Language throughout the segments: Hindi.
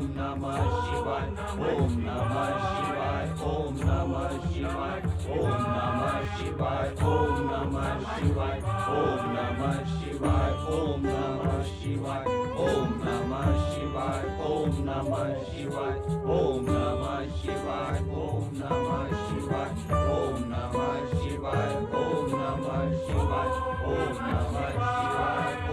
नमः शिवाय, ओम नमः शिवाय, ओम नमः शिवाय, ओम नमः शिवाय, ओम नमः शिवाय, ओम नमः शिवाय, ओम नमः शिवाय, ओम नमः शिवाय, ओम नमः शिवाय, ओम नमः शिवाय, ओम नमः शिवाय, ओम नमः शिवाय, ओम नमः शिवाय, ओम नमः शिवाय,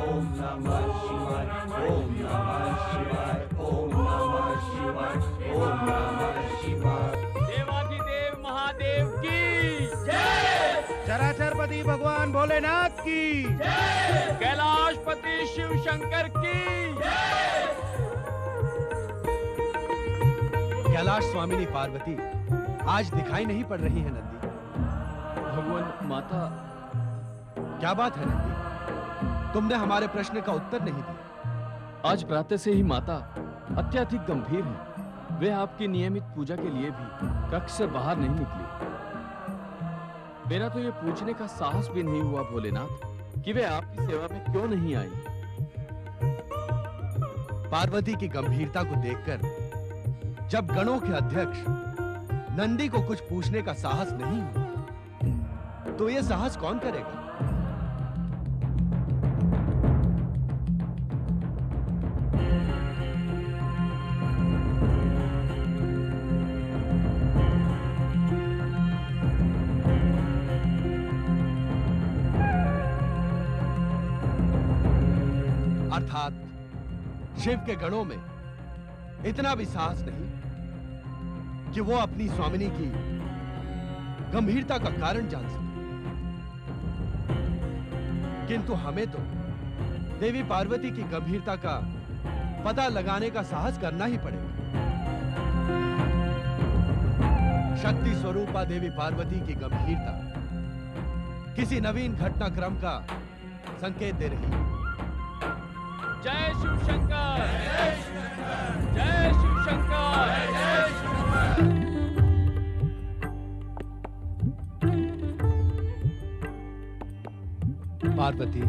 ओम नमः शिवाय, ओम नमः शिवाय, ओम नमः शिवाय, ओम नमः शिवाय। देवाधिदेव महादेव की जय। चराचरपति भगवान भोलेनाथ की जय। कैलाशपति शिव शंकर की जय। कैलाश स्वामिनी पार्वती आज दिखाई नहीं पड़ रही है नंदी। भगवान माता, क्या बात है नंदी, तुमने हमारे प्रश्न का उत्तर नहीं दिया। आज प्रातः से ही माता अत्यधिक गंभीर हैं। वे आपकी नियमित पूजा के लिए भी कक्ष से बाहर नहीं निकली। मेरा तो ये पूछने का साहस भी नहीं हुआ भोलेनाथ कि वे आपकी सेवा में क्यों नहीं आई। पार्वती की गंभीरता को देखकर जब गणों के अध्यक्ष नंदी को कुछ पूछने का साहस नहीं हुआ, तो ये साहस कौन करेगा? अर्थात शिव के गणों में इतना भी साहस नहीं कि वो अपनी स्वामिनी की गंभीरता का कारण जान सके। किंतु हमें तो देवी पार्वती की गंभीरता का पता लगाने का साहस करना ही पड़ेगा। शक्ति स्वरूपा देवी पार्वती की गंभीरता किसी नवीन घटनाक्रम का संकेत दे रही है। जय शिव शंकर, जय शिव शंकर, जय शिव शंकर। पार्वती,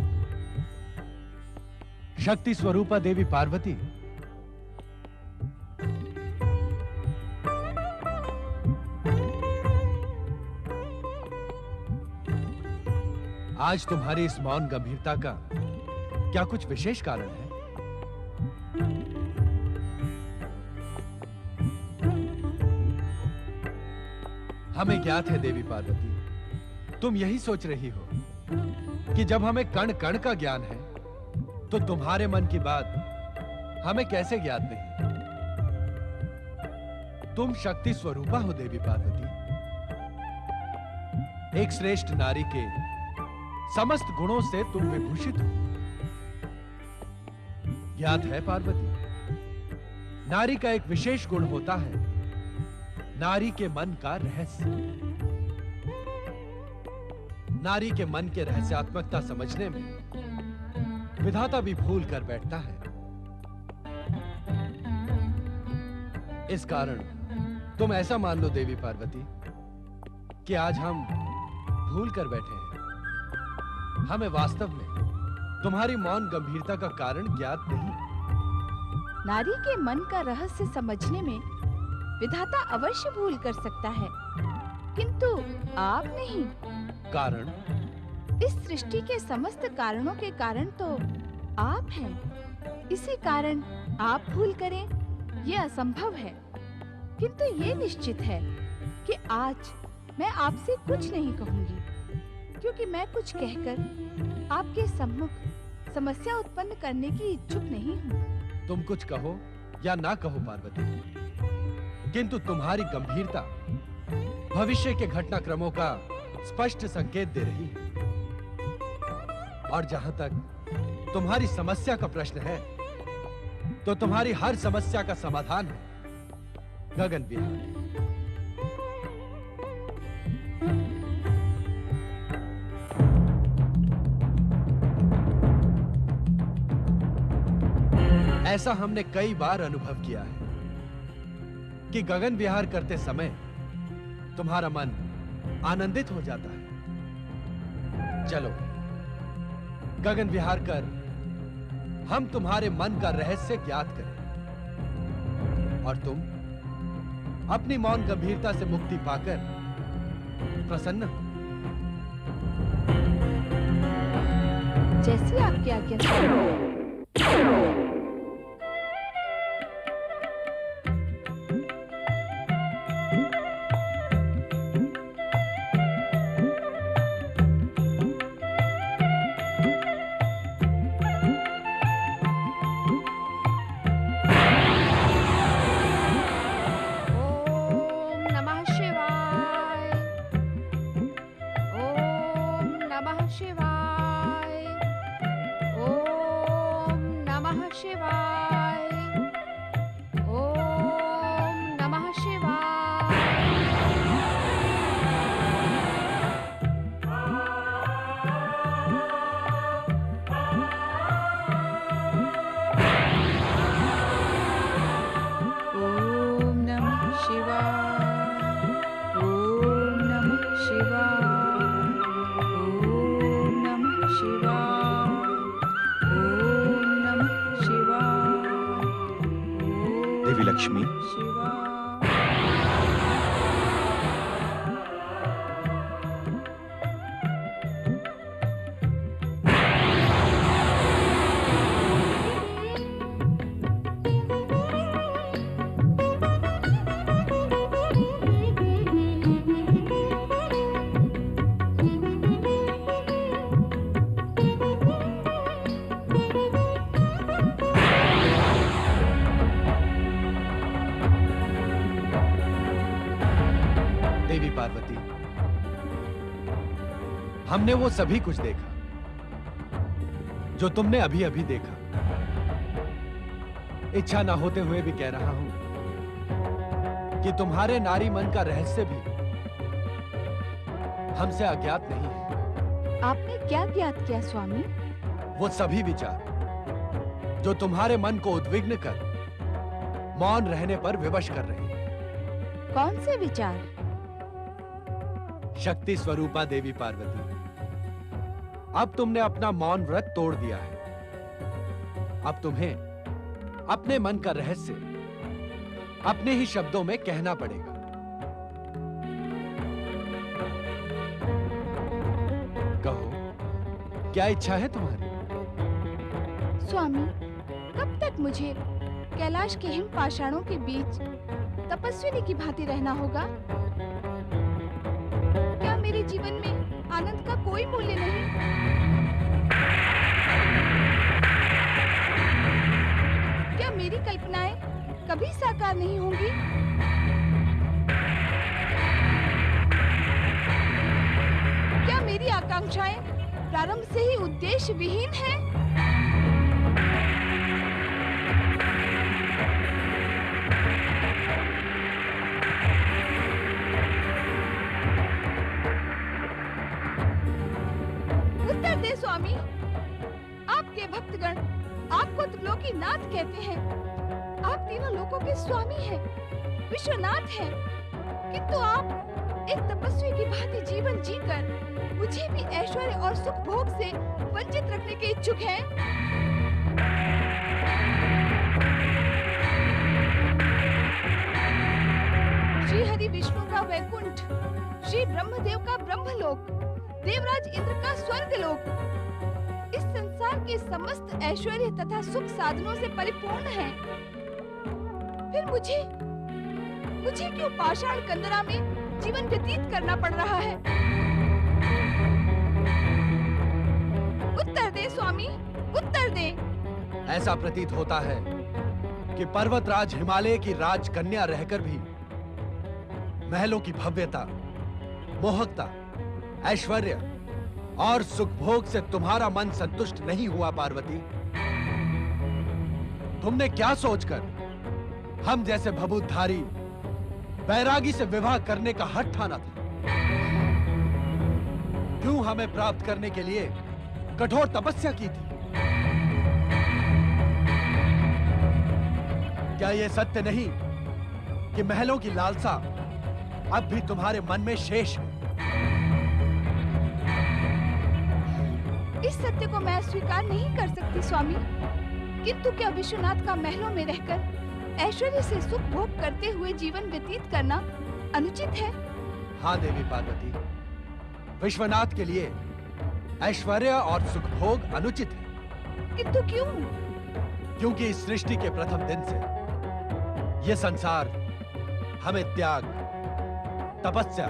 शक्ति स्वरूपा देवी पार्वती, आज तुम्हारी इस मौन गंभीरता का क्या कुछ विशेष कारण है? हमें ज्ञात है देवी पार्वती, तुम यही सोच रही हो कि जब हमें कण कण का ज्ञान है तो तुम्हारे मन की बात हमें कैसे ज्ञात नहीं? तुम शक्ति स्वरूपा हो देवी पार्वती, एक श्रेष्ठ नारी के समस्त गुणों से तुम विभूषित हो। ज्ञात है पार्वती, नारी का एक विशेष गुण होता है, नारी के मन का रहस्य। नारी के मन के रहस्यात्मकता समझने में विधाता भी भूल कर बैठता है। इस कारण तुम ऐसा मान लो देवी पार्वती कि आज हम भूल कर बैठे हैं। हमें वास्तव में तुम्हारी मौन गंभीरता का कारण ज्ञात नहीं। नारी के मन का रहस्य समझने में विधाता अवश्य भूल कर सकता है, किंतु आप नहीं। कारण? इस सृष्टि के समस्त कारणों के कारण तो आप हैं। इसी कारण आप भूल करें, ये असंभव है। किंतु ये निश्चित है कि आज मैं आपसे कुछ नहीं कहूंगी, क्योंकि मैं कुछ कहकर आपके सम्मुख समस्या उत्पन्न करने की इच्छुक नहीं हूँ। तुम कुछ कहो या ना कहो पार्वती, किंतु तुम्हारी गंभीरता भविष्य के घटनाक्रमों का स्पष्ट संकेत दे रही है। और जहां तक तुम्हारी समस्या का प्रश्न है, तो तुम्हारी हर समस्या का समाधान है गगन विहार। ऐसा हमने कई बार अनुभव किया है कि गगन विहार करते समय तुम्हारा मन आनंदित हो जाता है। चलो गगन विहार कर हम तुम्हारे मन का रहस्य ज्ञात करें। और तुम अपनी मौन गंभीरता से मुक्ति पाकर प्रसन्न हो। जैसी आपकी आज्ञा स्वामी। देवी लक्ष्मी, देवी पार्वती, हमने वो सभी कुछ देखा जो तुमने अभी अभी देखा। इच्छा ना होते हुए भी कह रहा हूं कि तुम्हारे नारी मन का रहस्य भी हमसे अज्ञात नहीं है। आपने क्या ज्ञात किया स्वामी? वो सभी विचार जो तुम्हारे मन को उद्विग्न कर मौन रहने पर विवश कर रहे हैं। कौन से विचार? शक्ति स्वरूपा देवी पार्वती, अब तुमने अपना मौन व्रत तोड़ दिया है। अब तुम्हें अपने मन का रहस्य अपने ही शब्दों में कहना पड़ेगा। कहो, क्या इच्छा है तुम्हारी? स्वामी, कब तक मुझे कैलाश के हिम पाषाणों के बीच तपस्विनी की भांति रहना होगा? क्या मेरे जीवन में आनंद का कोई मूल्य नहीं? क्या मेरी कल्पनाएं कभी साकार नहीं होंगी? क्या मेरी आकांक्षाएं प्रारंभ से ही उद्देश्य विहीन हैं? उत्तर दे स्वामी। आपके भक्तगण आपको त्रिलोकीनाथ कहते हैं। आप तीनों लोकों के स्वामी हैं, विश्वनाथ हैं। किंतु आप एक तपस्वी की भांति जीवन जीकर मुझे भी ऐश्वर्य और सुख भोग से वंचित रखने के इच्छुक हैं। श्री हरि विष्णु का वैकुंठ, श्री ब्रह्मदेव का ब्रह्मलोक, देवराज इंद्र का स्वर्गलोक, इस संसार के समस्त ऐश्वर्य तथा सुख साधनों से परिपूर्ण है। फिर मुझे क्यों पाषाण कंदरा में जीवन व्यतीत करना पड़ रहा है? उत्तर दे स्वामी, उत्तर दे। ऐसा प्रतीत होता है कि पर्वतराज हिमालय की राजकन्या रहकर भी महलों की भव्यता, मोहकता, ऐश्वर्य और सुखभोग से तुम्हारा मन संतुष्ट नहीं हुआ। पार्वती, तुमने क्या सोचकर हम जैसे भभूतधारी बैरागी से विवाह करने का हठ ठाना था? क्यों हमें प्राप्त करने के लिए कठोर तपस्या की थी? क्या यह सत्य नहीं कि महलों की लालसा अब भी तुम्हारे मन में शेष है? इस सत्य को मैं स्वीकार नहीं कर सकती स्वामी, किंतु क्या विश्वनाथ का महलों में रहकर ऐश्वर्य से सुख भोग करते हुए जीवन व्यतीत करना अनुचित है? हाँ देवी पार्वती, विश्वनाथ के लिए ऐश्वर्य और सुख भोग अनुचित है। किंतु क्यों? क्योंकि इस सृष्टि के प्रथम दिन से यह संसार हमें त्याग, तपस्या,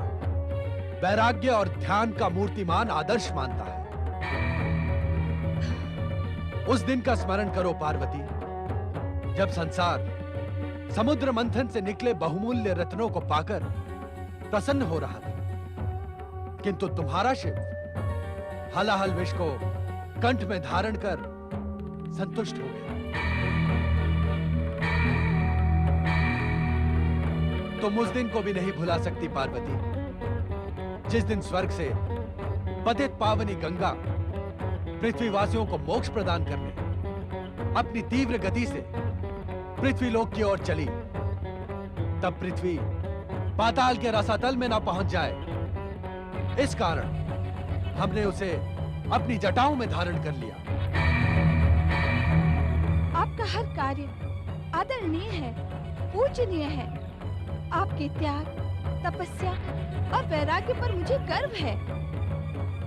वैराग्य और ध्यान का मूर्तिमान आदर्श मानता है। उस दिन का स्मरण करो पार्वती, जब संसार समुद्र मंथन से निकले बहुमूल्य रत्नों को पाकर प्रसन्न हो रहा था, किंतु तुम्हारा शिव हलाहल विष को कंठ में धारण कर संतुष्ट हो गया। तुम उस दिन को भी नहीं भुला सकती पार्वती, जिस दिन स्वर्ग से पतित पावनी गंगा पृथ्वीवासियों को मोक्ष प्रदान करने अपनी तीव्र गति से पृथ्वीलोक की ओर चली। तब पृथ्वी पाताल के रसातल में ना पहुंच जाए, इस कारण हमने उसे अपनी जटाओं में धारण कर लिया। आपका हर कार्य आदरणीय है, पूजनीय है। आपके त्याग, तपस्या और वैराग्य पर मुझे गर्व है।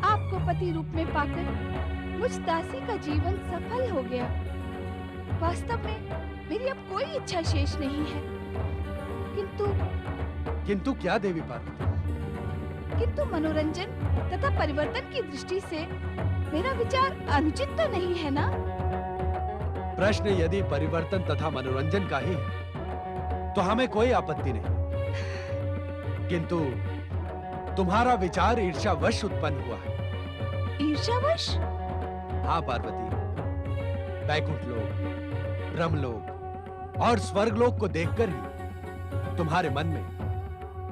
आपको पति रूप में पाकर मुझ दासी का जीवन सफल हो गया। वास्तव में मेरी अब कोई इच्छा शेष नहीं है। किंतु क्या देवी पार्वती? किंतु मनोरंजन तथा परिवर्तन की दृष्टि से मेरा विचार अनुचित तो नहीं है ना? प्रश्न यदि परिवर्तन तथा मनोरंजन का ही है तो हमें कोई आपत्ति नहीं, किंतु तुम्हारा विचार ईर्ष्यावश उत्पन्न हुआ है। ईर्ष्यावश? हाँ पार्वती, वैकुंठ लोक, ब्रह्मलोक और स्वर्गलोक को देखकर ही तुम्हारे मन में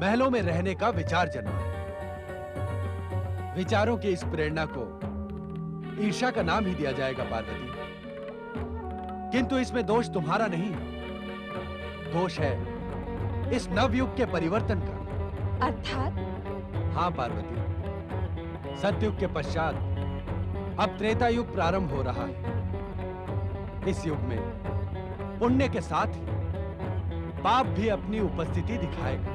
महलों में रहने का विचार जन्मा। विचारों की इस प्रेरणा को ईर्ष्या का नाम ही दिया जाएगा पार्वती, किंतु इसमें दोष तुम्हारा नहीं है, दोष है इस नवयुग के परिवर्तन का। अर्थात? हाँ पार्वती, सतयुग के पश्चात अब त्रेता युग प्रारंभ हो रहा है। इस युग में पुण्य के साथ ही पाप भी अपनी उपस्थिति दिखाएगा।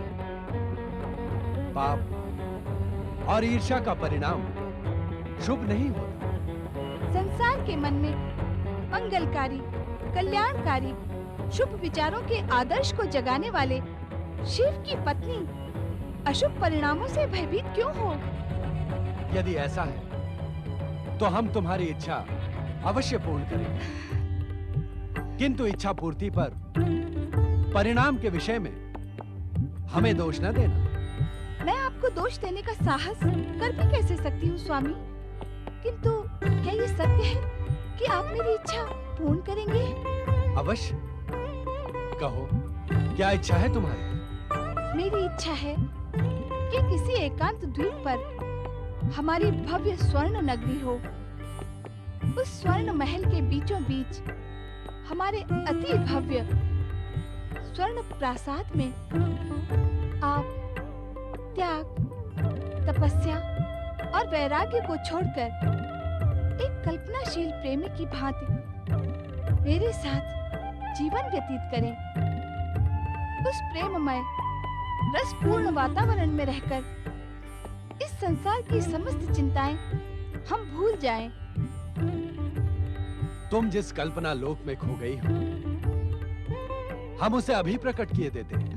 पाप और ईर्ष्या का परिणाम शुभ नहीं होता। संसार के मन में मंगलकारी, कल्याणकारी, शुभ विचारों के आदर्श को जगाने वाले शिव की पत्नी अशुभ परिणामों से भयभीत क्यों हो? यदि ऐसा है तो हम तुम्हारी इच्छा अवश्य पूर्ण करेंगे, किंतु इच्छा पूर्ति पर परिणाम के विषय में हमें दोष न देना। मैं आपको दोष देने का साहस कर भी कैसे सकती हूँ स्वामी? किंतु क्या ये सत्य है कि आप मेरी इच्छा पूर्ण करेंगे? अवश्य, कहो क्या इच्छा है तुम्हारी? मेरी इच्छा है कि किसी एकांत द्वीप पर हमारी भव्य स्वर्ण नगरी हो। उस स्वर्ण महल के बीचों बीच हमारे अति भव्य स्वर्ण प्रासाद में आप त्याग, तपस्या और वैराग्य को छोड़कर एक कल्पनाशील प्रेमी की भांति मेरे साथ जीवन व्यतीत करें। उस प्रेममय रसपूर्ण वातावरण में रहकर इस संसार की समस्त चिंताएं हम भूल जाएं। तुम जिस कल्पना लोक में खो गई हो, हम उसे अभी प्रकट किए देते हैं।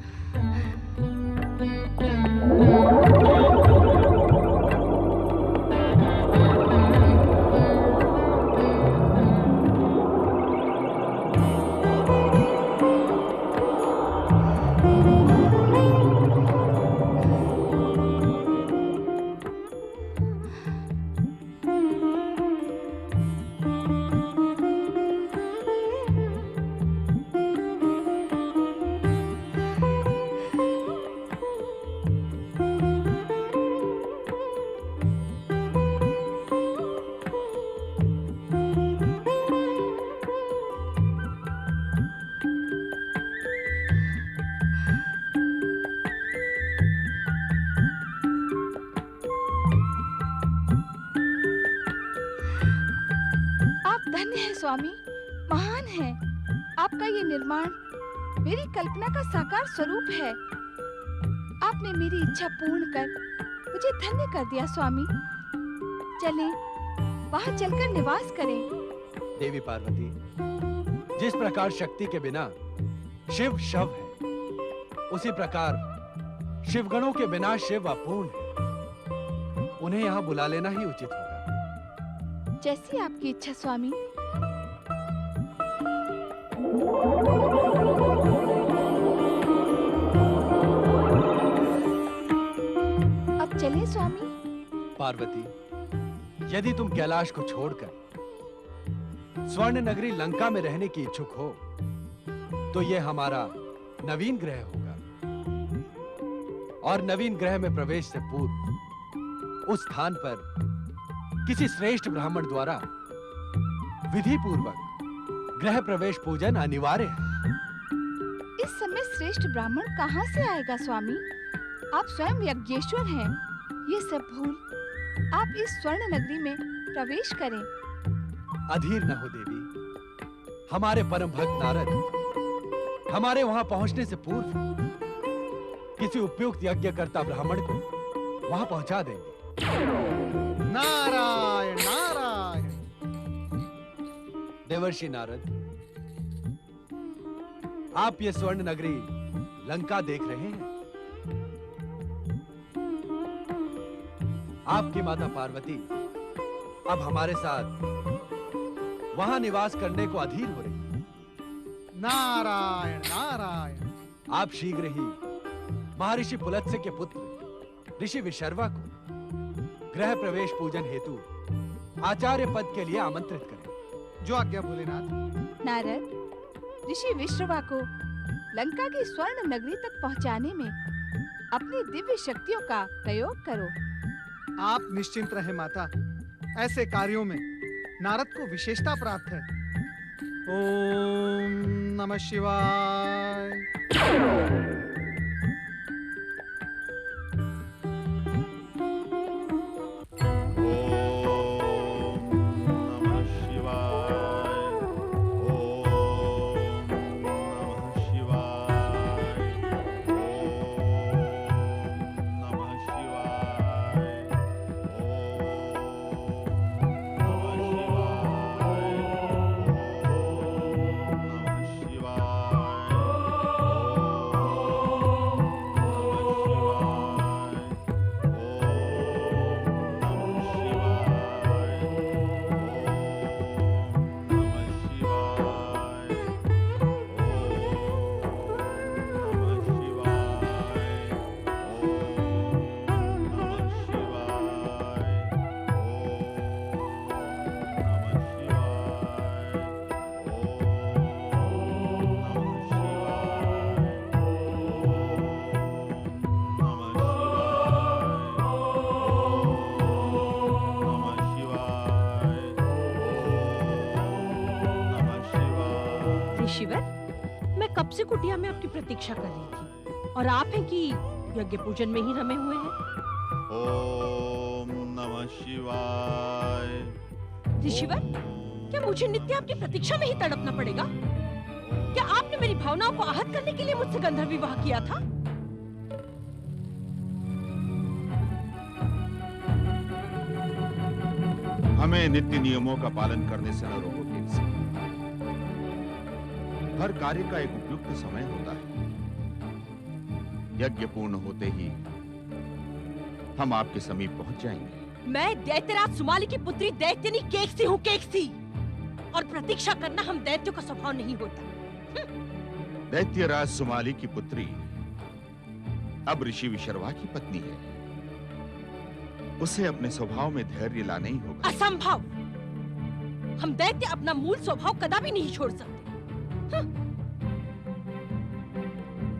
स्वामी, महान है। आपका ये निर्माण मेरी कल्पना का साकार स्वरूप है। आपने मेरी इच्छा पूर्ण कर मुझे धन्य कर दिया स्वामी। चलें, वहाँ चलकर निवास करें। देवी पार्वती, जिस प्रकार शक्ति के बिना शिव शव है, उसी प्रकार शिवगणों के बिना शिव अपूर्ण है। उन्हें यहाँ बुला लेना ही उचित होगा। जैसी आपकी इच्छा स्वामी। अब चलें स्वामी। पार्वती, यदि तुम कैलाश को छोड़कर स्वर्ण नगरी लंका में रहने की इच्छुक हो, तो यह हमारा नवीन ग्रह होगा। और नवीन ग्रह में प्रवेश से पूर्व उस स्थान पर किसी श्रेष्ठ ब्राह्मण द्वारा विधि पूर्वक गृह प्रवेश पूजन अनिवार्य है। इस समय श्रेष्ठ ब्राह्मण कहाँ से आएगा स्वामी? आप स्वयं यज्ञेश्वर हैं। ये सब भूल आप इस स्वर्ण नगरी में प्रवेश करें। अधीर न हो देवी। हमारे परम भक्त नारद हमारे वहां पहुंचने से पूर्व किसी उपयुक्त यज्ञकर्ता ब्राह्मण को वहां पहुंचा देंगे। नारायण नारायण। देवर्षि नारद, आप ये स्वर्ण नगरी लंका देख रहे हैं। आपकी माता पार्वती अब हमारे साथ वहां निवास करने को अधीर हो रही है। नारायण नारायण। आप शीघ्र ही महर्षि पुलत्स्य के पुत्र ऋषि विशर्वा को गृह प्रवेश पूजन हेतु आचार्य पद के लिए आमंत्रित करें। जो आज्ञा भोलेनाथ। नारद, ऋषि विश्रवा को लंका की स्वर्ण नगरी तक पहुंचाने में अपनी दिव्य शक्तियों का प्रयोग करो। आप निश्चिंत रहे माता, ऐसे कार्यों में नारद को विशेषता प्राप्त है। ओम नमः शिवाय। ऋषिवर, मैं कब से कुटिया में आपकी प्रतीक्षा कर रही थी और आप हैं कि यज्ञ पूजन में ही रमे हुए हैं। ओम नमः शिवाय। ऋषिवर, क्या मुझे नित्य आपकी प्रतीक्षा में ही तड़पना पड़ेगा? क्या आपने मेरी भावनाओं को आहत करने के लिए मुझसे गंधर्व विवाह किया था? हमें नित्य नियमों का पालन करने से न रोको केसी। हर कार्य का एक उपयुक्त समय होता है। यज्ञ पूर्ण होते ही हम आपके समीप पहुंच जाएंगे। मैं दैत्यराज सुमाली की पुत्री दैत्यनी केकसी हूँ, केकसी। और प्रतीक्षा करना हम दैत्यों का स्वभाव नहीं होता। दैत्यराज सुमाली की पुत्री अब ऋषि विशर्वा की पत्नी है। उसे अपने स्वभाव में धैर्य लाना ही होगा। असंभव। हम दैत्य अपना मूल स्वभाव कदापि नहीं छोड़ सकते।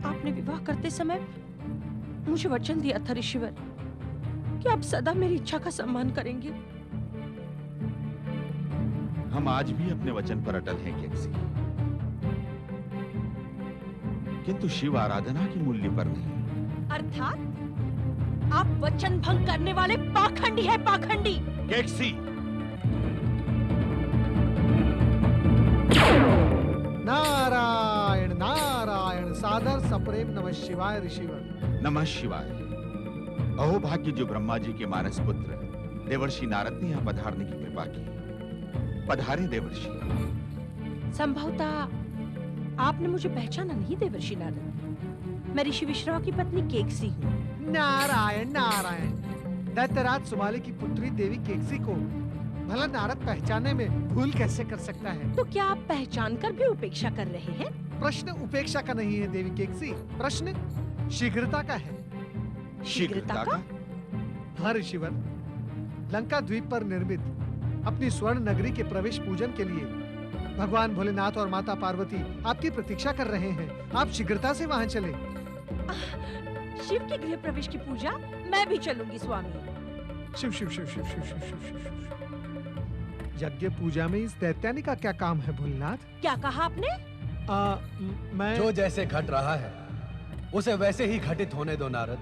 आपने विवाह करते समय मुझे वचन दिया था ऋषिवर कि आप सदा मेरी इच्छा का सम्मान करेंगे। हम आज भी अपने वचन पर अटल हैं केकसी, किंतु शिव आराधना की मूल्य पर नहीं। अर्थात आप वचन भंग करने वाले पाखंडी हैं, पाखंडी। केकसी, नारायण नारायण सप्रेम नमः शिवाय ऋषिवर। नमः शिवाय। अहो भाग्य जो ब्रह्मा जी के मानस पुत्र देवर्षि नारद ने यहाँ पधारने की कृपा की। पधारे देवर्षि। संभवतः आपने मुझे पहचाना नहीं देवर्षि नारद। मैं ऋषि विश्रवा की पत्नी केकसी हूँ। नारायण नारायण। दैत्यराज सुमाली की पुत्री देवी केकसी को भला नारद पहचाने में भूल कैसे कर सकता है? तो क्या आप पहचान कर भी उपेक्षा कर रहे हैं? प्रश्न उपेक्षा का नहीं है देवी केकसी, प्रश्न शीघ्रता का है। शीघ्रता का? हाँ ऋषिवर, लंका द्वीप पर निर्मित अपनी स्वर्ण नगरी के प्रवेश पूजन के लिए भगवान भोलेनाथ और माता पार्वती आपकी प्रतीक्षा कर रहे हैं। आप शीघ्रता से वहां चले। शिव के गृह प्रवेश की पूजा मैं भी चलूंगी स्वामी। शिव शिव शिव शिव शिव शिव शिव शिव शिव। यज्ञ पूजा में इस दैत्यानी का क्या काम है भोलेनाथ? क्या कहा आपने? मैं जो जैसे घट रहा है उसे वैसे ही घटित होने दो नारद।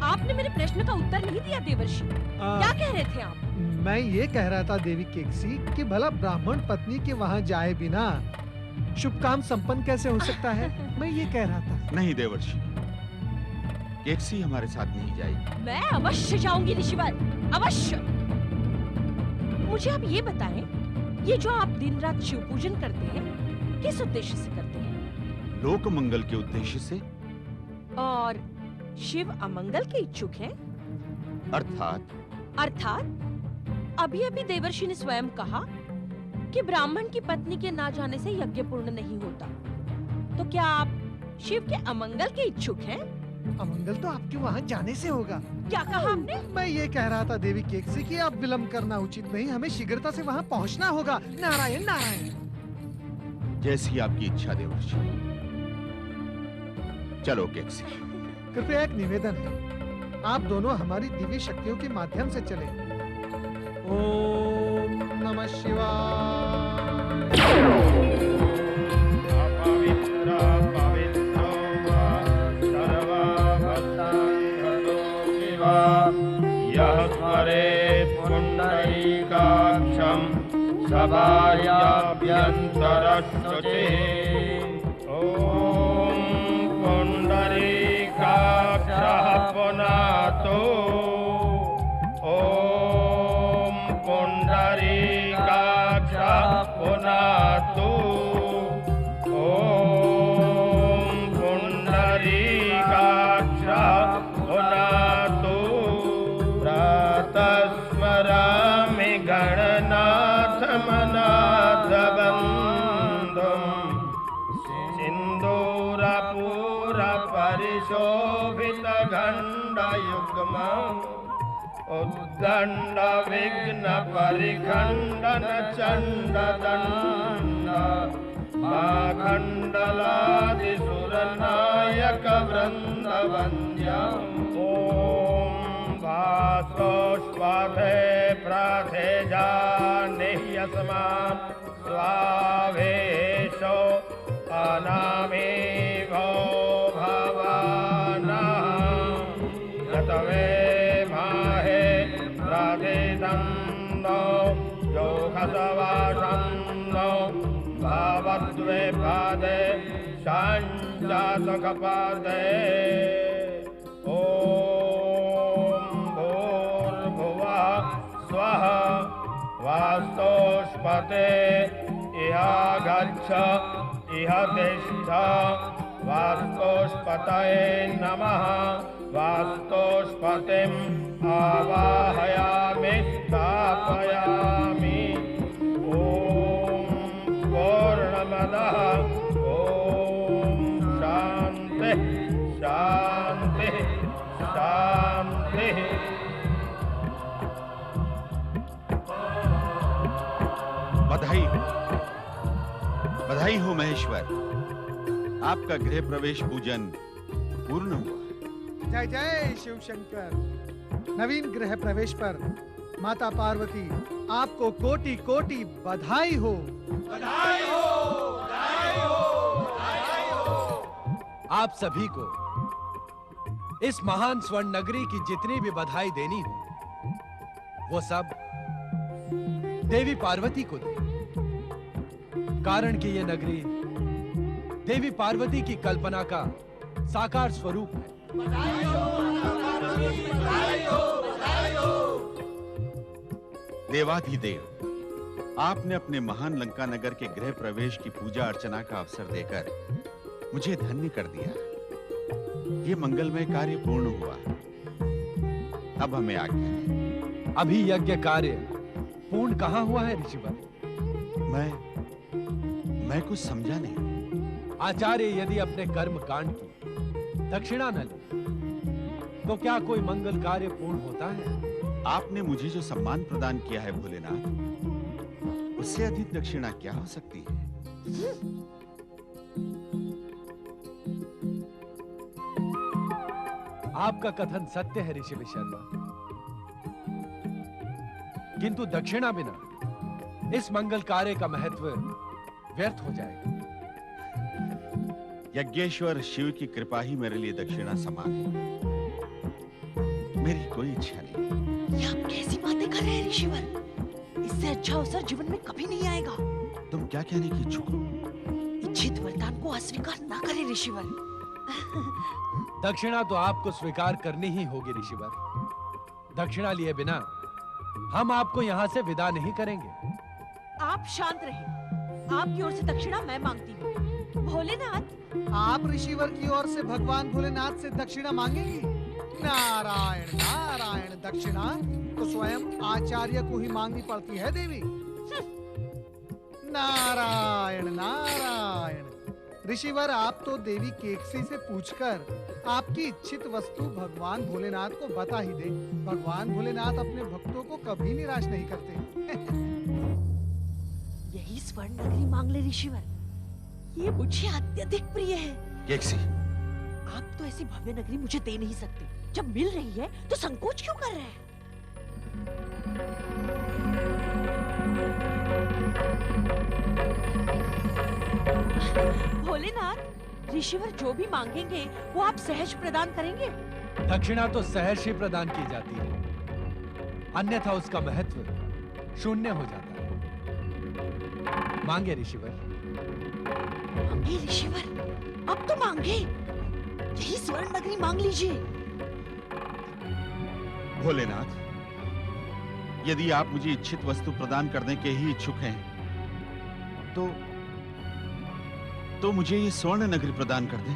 आपने मेरे प्रश्न का उत्तर नहीं दिया देवर्षि। क्या कह रहे थे आप? मैं ये कह रहा था देवी केकसी कि भला ब्राह्मण पत्नी के वहां जाए बिना शुभ काम संपन्न कैसे हो सकता है? मैं ये कह रहा था। नहीं देवर्षि, केकसी हमारे साथ नहीं जाएगी। मैं अवश्य जाऊंगी ऋषिवर, अवश्य। मुझे आप ये बताएं, ये जो आप दिन रात शिव पूजन करते हैं किस उद्देश्य से करते हैं? लोक मंगल के उद्देश्य से। और शिव अमंगल के इच्छुक हैं? अर्थात अभी अभी देवर्षि ने स्वयं कहा कि ब्राह्मण की पत्नी के ना जाने से यज्ञ पूर्ण नहीं होता। तो क्या आप शिव के अमंगल के इच्छुक हैं? अमंगल तो आपके वहां जाने से होगा। क्या कहा आपने? मैं ये कह रहा था देवी केकसी कि अब विलंब करना उचित नहीं, हमें शीघ्रता से वहां पहुंचना होगा। नारायण नारायण। जैसी आपकी इच्छा देवर्षि। चलो केकसी। कृपया एक निवेदन है, आप दोनों हमारी दिव्य शक्तियों के माध्यम से चले। ओम नमः शिवाय। अपवित्र पवित्रो वा सर्वभूतां शिवा यः स्मरेत् पुण्डरीकाक्षं सभायाभ्यन्तरशुचिः। ॐ पुण्डरीकाक्षः पुनातो। ॐ पुण्डरीकाक्षः पुनातो। ॐ पुण्डरीकाक्षः पुनातो। प्रातः स्मरामि गणनाथमनाथबन्धुम् सिन्दूरपूरपरिशोभितगण्डयुग्मम् उद्दण्ड विघ्न परिखण्डन चण्डदण्ड माखण्डलादिसुरनायक वृन्दवन्द्यम्। ॐ वासोष्वाथे प्राथे जानिह्यस्मान् स्वावेशो अनामे भो भवानः यतवे माहे प्राधिदन्नो योगसवासन्नो भावद्वे पादे शाञ्जातकपादे। ॐ भूर्भुवः स्वः वास्तोष्पते इह गच्छ इह तिष्ठ वास्तोष्पतये नमः। वास्तोष्पतिम् आवाहयामि स्थापयामि। ॐ पूर्णमदः। ॐ शान्तिः शान्तिः शान्तिः। बधाई हो महेश्वर, आपका गृह प्रवेश पूजन पूर्ण हुआ। जय जय शिव शंकर। नवीन गृह प्रवेश पर माता पार्वती आपको कोटि कोटि बधाई हो। बधाई हो, बधाई हो, बधाई हो। आप सभी को इस महान स्वर्ण नगरी की जितनी भी बधाई देनी हो वो सब देवी पार्वती को दे, कारण कि ये नगरी देवी पार्वती की कल्पना का साकार स्वरूप है। देवाधिदेव, आपने अपने महान लंका नगर के गृह प्रवेश की पूजा अर्चना का अवसर देकर मुझे धन्य कर दिया। ये मंगलमय कार्य पूर्ण हुआ। अब हमें आज्ञा है। अभी यज्ञ कार्य पूर्ण कहाँ हुआ है ऋषिवर? मैं कुछ समझा नहीं। आचार्य यदि अपने कर्म कांड की दक्षिणा न ले तो क्या कोई मंगल कार्य पूर्ण होता है? आपने मुझे जो सम्मान प्रदान किया है भोलेनाथ, उससे अधिक दक्षिणा क्या हो सकती है? आपका कथन सत्य है ऋषि विशर्मा, किंतु दक्षिणा बिना इस मंगल कार्य का महत्व व्यर्थ हो जाएगा। यज्ञेश्वर शिव की कृपा ही मेरे लिए दक्षिणा समान है। मेरी कोई इच्छा नहीं। ये आप कैसी बातें कर रहे हैं ऋषिवर? इससे अच्छा अवसर जीवन में कभी नहीं आएगा। तुम क्या कहने की इच्छुक हो? इच्छित वरदान को अस्वीकार ना करें ऋषिवर। दक्षिणा तो आपको स्वीकार करनी ही होगी ऋषिवर। दक्षिणा लिए बिना हम आपको यहाँ से विदा नहीं करेंगे। आप शांत रहिए। आपकी ओर से दक्षिणा मैं मांगती हूँ। भोलेनाथ, आप ऋषिवर की ओर से भगवान भोलेनाथ से दक्षिणा मांगेंगी? नारायण नारायण, दक्षिणा तो स्वयं आचार्य को ही मांगनी पड़ती है देवी। नारायण नारायण। ऋषिवर, आप तो देवी केकसी से पूछकर आपकी इच्छित वस्तु भगवान भोलेनाथ को बता ही दे। भगवान भोलेनाथ अपने भक्तों को कभी निराश नहीं करते। यही स्वर्ण नगरी मांग ले ऋषिवर। ये मुझे अत्यधिक प्रिय है। केकसी, आप तो ऐसी भव्य नगरी मुझे दे नहीं सकते। जब मिल रही है तो संकोच क्यों कर रहे हैं? भोलेनाथ, ऋषिवर जो भी मांगेंगे वो आप सहज प्रदान करेंगे। दक्षिणा तो सहर्ष ही प्रदान की जाती है, अन्यथा उसका महत्व शून्य हो जाता है। मांगे ऋषिवर। मांगे ऋषिवर, अब तो मांगे। यही स्वर्ण नगरी मांग लीजिए। भोलेनाथ, यदि आप मुझे इच्छित वस्तु प्रदान करने के ही इच्छुक हैं, तो मुझे ये स्वर्ण नगरी प्रदान कर दें।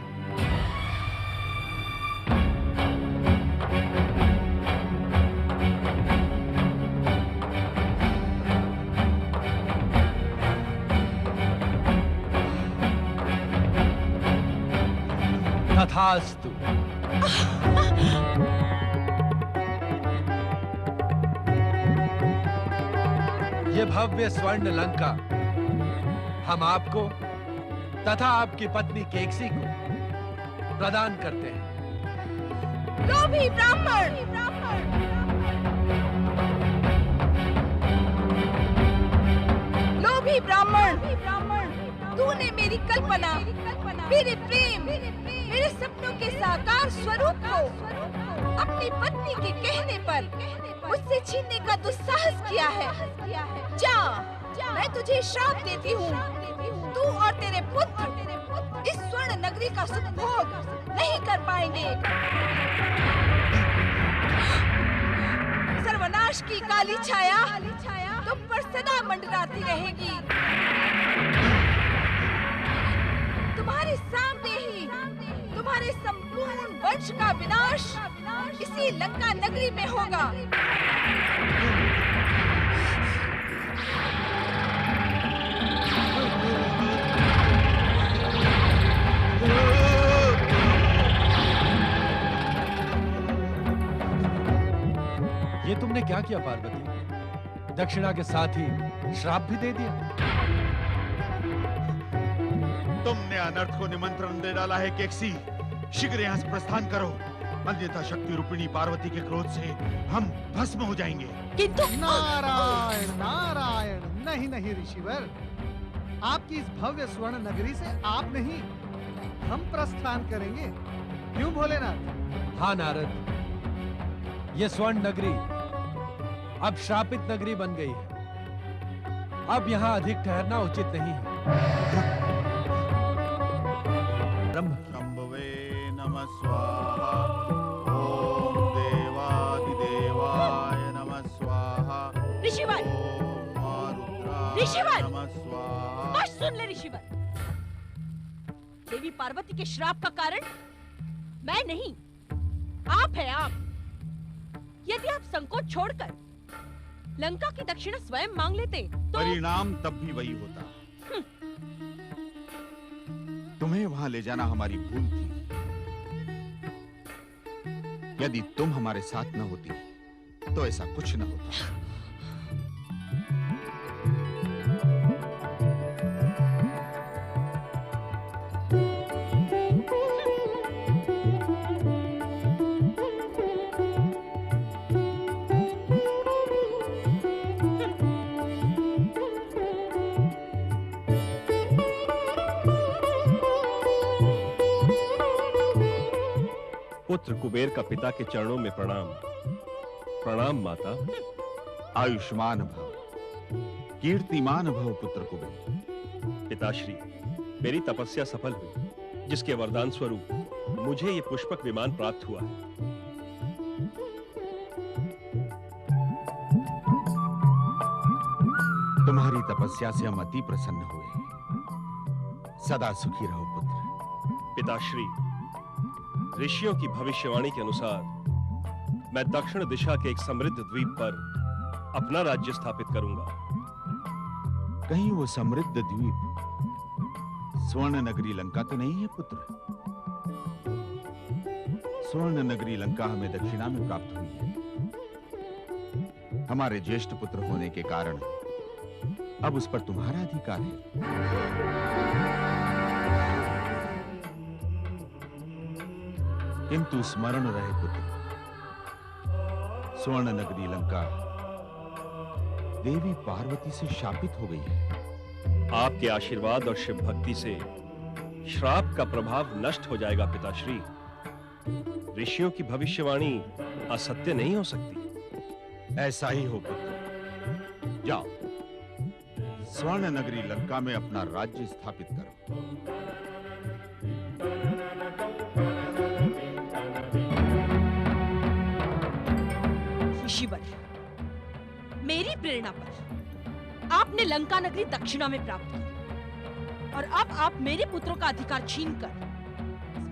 तथास्तु। ये भव्य स्वर्ण लंका हम आपको तथा आपकी पत्नी केकसी को प्रदान करते हैं। लोभी ब्राह्मण! लोभी ब्राह्मण! तूने मेरी कल्पना, मेरे प्रेम, मेरे सपनों के साकार स्वरूप को अपनी पत्नी के कहने पर मुझसे छीनने का दुस्साहस किया है। जा, मैं तुझे श्राप देती हूँ। तू और तेरे पुत्र इस स्वर्ण नगरी का सुख भोग नहीं कर पाएंगे। सर्वनाश की काली छाया तुम पर सदा मंडराती रहेगी। तुम्हारे सामने ही तुम्हारे संपूर्ण वंश का विनाश इसी लंका नगरी में होगा। ये तुमने क्या किया पार्वती? दक्षिणा के साथ ही श्राप भी दे दिया। तुमने अनर्थ को निमंत्रण दे डाला है केकसी। शीघ्र यहाँ से प्रस्थान करो, अन्यथा शक्ति रूपिणी पार्वती के क्रोध से हम भस्म हो जाएंगे। किंतु नारायण नारायण, नहीं नहीं ऋषिवर, आपकी इस भव्य स्वर्ण नगरी से आप नहीं, हम प्रस्थान करेंगे। क्यों भोलेनाथ? हाँ नारद, ये स्वर्ण नगरी अब श्रापित नगरी बन गई है। अब यहाँ अधिक ठहरना उचित नहीं है। ब्रह्म शंभवे नमः स्वाहा। ओम देवादिदेवाय नमः स्वाहा। ऋषिवर, ओम मारुद्राय ऋषिवर! नमः स्वाहा। बस सुन ले ऋषिवर, देवी पार्वती के श्राप का कारण मैं नहीं, आप है आप। यदि आप संकोच छोड़कर लंका की दक्षिणा स्वयं मांग लेते तो परिणाम तब भी वही होता। तुम्हें वहां ले जाना हमारी भूल थी। यदि तुम हमारे साथ न होती तो ऐसा कुछ न होता। पुत्र कुबेर का पिता के चरणों में प्रणाम। प्रणाम माता। आयुष्मान भव, कीर्तिमान भव पुत्र कुबेर। पिताश्री, मेरी तपस्या सफल हुई, जिसके वरदान स्वरूप मुझे ये पुष्पक विमान प्राप्त हुआ है। तुम्हारी तपस्या से हम अति प्रसन्न हुए। सदा सुखी रहो पुत्र। पिताश्री, ऋषियों की भविष्यवाणी के अनुसार मैं दक्षिण दिशा के एक समृद्ध द्वीप पर अपना राज्य स्थापित करूंगा। कहीं वो समृद्ध द्वीप स्वर्ण नगरी लंका तो नहीं है पुत्र? स्वर्ण नगरी लंका हमें दक्षिणा में प्राप्त हुई है। हमारे ज्येष्ठ पुत्र होने के कारण अब उस पर तुम्हारा अधिकार है। किंतु स्मरण रहे पुत्र, स्वर्ण नगरी लंका देवी पार्वती से शापित हो गई है। आपके आशीर्वाद और शिव भक्ति से श्राप का प्रभाव नष्ट हो जाएगा पिताश्री। ऋषियों की भविष्यवाणी असत्य नहीं हो सकती। ऐसा ही हो पुत्र। जाओ, स्वर्ण नगरी लंका में अपना राज्य स्थापित करो। ऋषिवर, मेरी प्रेरणा पर आपने लंका नगरी दक्षिणा में प्राप्त की और अब आप मेरे पुत्रों का अधिकार छीनकर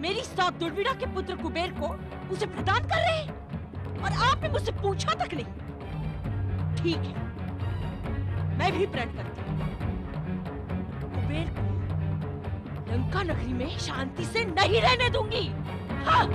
मेरी सात दुर्विड़ा के पुत्र कुबेर को उसे प्रदान कर रहे हैं और आपने मुझसे पूछा तक नहीं। ठीक है, मैं भी प्रण करती हूँ, कुबेर को लंका नगरी में शांति से नहीं रहने दूंगी। हाँ।